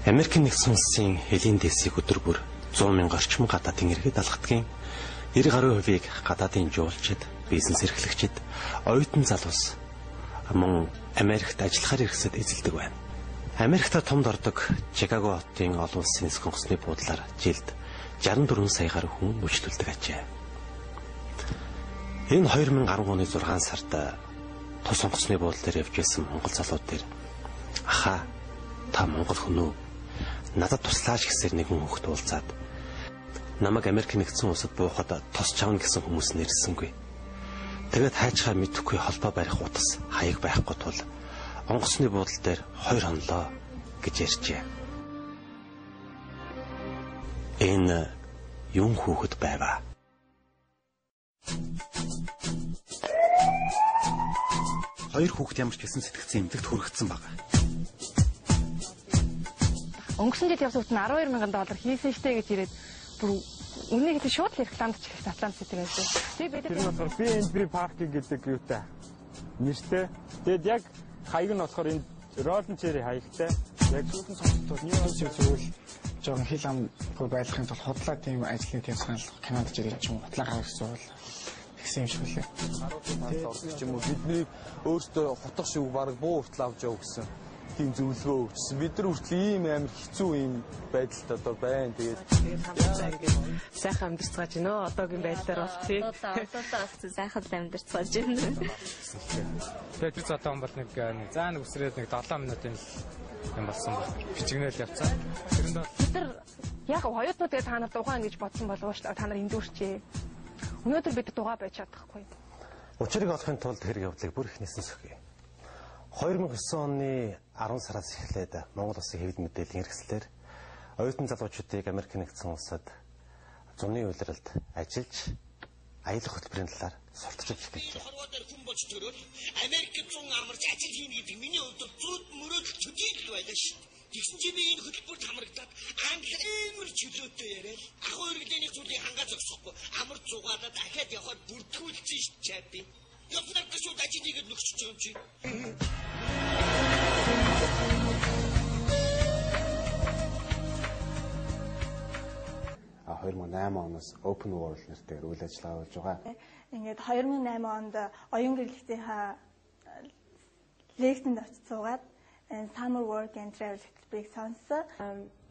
Америкийн нэгдсэн улсын элийн дэсийг өдөр бүр 100,000 орчим гадаадын иргэд алхдгийн 90 гаруй хувийг гадаадын жуулчид, бизнес эрхлэгчид, оюутан залуус мөн Америкт ажиллахаар иргэсэд эзэлдэг байна. Америкт томд ордог Чикаго хотын олон улсын сонгоцны буудлаар жилд 64 сая гаруй хүн үйлчлүүлдэг ажээ. Энэ 2010 оны 6 сард тус сонгоцны буудлын дээр явж байсан монгол залууд дээр аха та монгол хүн үү? Надад туслаач гэсээр нэгэн хүүхэд уулзаад намайг Америк нэгдсэн улсад буухад тосч авна гэсэн хүмүүс нэрсэнгүй. Тэгээд хайчгаа мэдэхгүй холбоо барих утас хаяг байхгүй тул онгоцны буудлын дээр 2 хонлоо гэж ярьжээ. Энэ юм хүүхэд байваа. Хоёр хүүхэд ямар ч гэсэн сэтгцэн эмнэлэгт хүрэгдсэн баг. Өнгөрсөн жил явсан үтэн $12,000 хийсэн штэ гэж ирээд бүр үнэ гэдэг шууд л рекламд ч ихсэн Атлант сэтг байсан. Тэр нь болохоор B&B Park гэдэг юутай нэртэй. Тэгэд яг хаяг нь болохоор энэ Rolling Cherry хаягтай. Яг сүүлэн сонсогдоод ньюс зүйл жоохон хил амгүй байхын тулд худлаа тийм ажлын тийм санал Канадад жирэл ч юм уу худлаа гаргаж суул гэсэн юм шиг үлээ. Ордог ч юм уу бидний өөртөө хотох шиг баг буу хүртэл авч яв гэсэн тийм зөвлөгөө өгсөн. Бид нар хүртэл ийм амар хэцүү ийм байдалд одоо байна. Тэгээд сайхан амьдарцгааж гинөө одоогийн байдлаар болчих. Одоо сайхан амьдарцгааж байна. Тэгээд бид одоо бол нэг заан үсрээд нэг 7 минутын юм болсон баг. Бичигнэл явцсан. Тэрэнд бол бид нар яг хоёртнууд тэгээ та нар дугаан гэж бодсон болов шүү. Та нар эндүүрчээ. Өнөөдөр бид дугаа байж чадахгүй. Учрыг олохын тулд хэрэг явдлыг бүр их нэсэн сөхье. 2009 оны 10 сараас эхлээд Монгол Улсын хэвлэл мэдээллийн хэрэгслээр оюутан залуучуудыг Америк нэгдсэн улсад зуны улиралд ажиллаж аялах хөтөлбөрийн талаар сурталчилж эхэлжээ. Хүн болж төрөөл Америкт 100 амарч ажил хийнэ гэдэг миний хувьд зүуд мөрөөдөл төдийл байлаа шүү. Тэгсэн чи би энэ хөтөлбөрт хамрагдаад англи амар чөлөөтэй яриад ахуй хэрэглээний зүйлийг хангаа зогсохгүй амар зугаалаад дахиад явхад бүртгүүлсэн шүү чаби. Явнаар гашууд ажил хийгээд нөгсөж байгаа юм чи. 2008 оноос Open World нэртэйгээр үйл ажиллагаа болж байгаа. Ингээд 2008 онд оюун гэрлэлтийнхаа лекцэнд очиж суугаад Summer Work and Travel хөтөлбөрийг сонссон.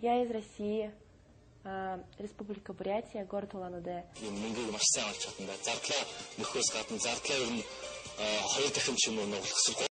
Я из России, Республика Бурятия, город Улан-Удэ. Мөнгөийг маш сайн олж чадсан да. Зардлаа нөхөөс гадна зардлаа ер нь 2 дахин ч юм уу нугалах